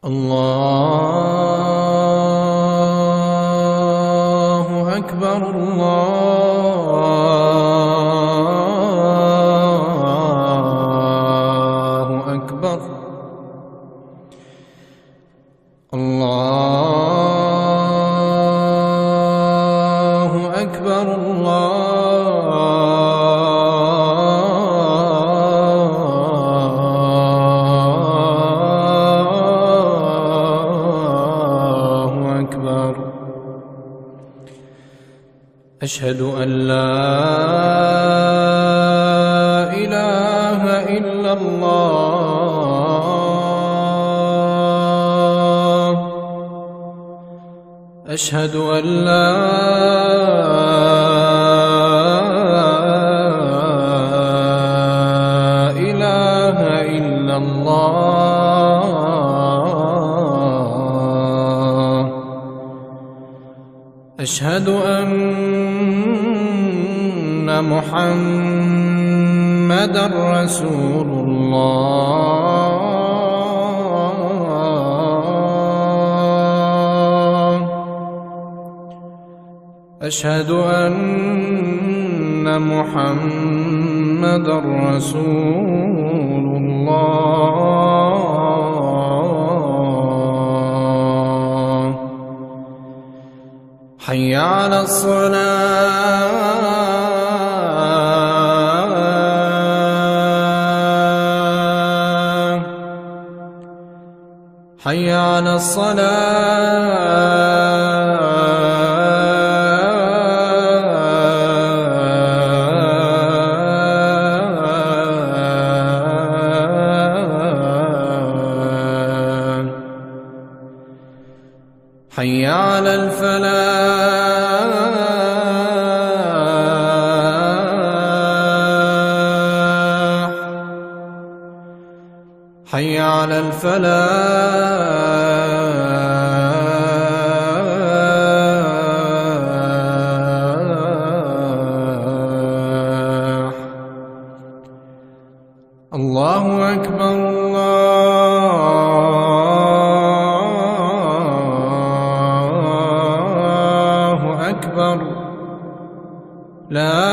الله أكبر الله أكبر الله أكبر الله أكبر. أشهد أن لا إله إلا الله. أشهد أن لا إله إلا الله. أشهد أن محمدًا رسول الله. أشهد أن محمدًا رسول الله. حي على الصلاة. حي على الصلاة. حي على الفلاح. حي على الفلاح. الله أكبر الله أكبر. لا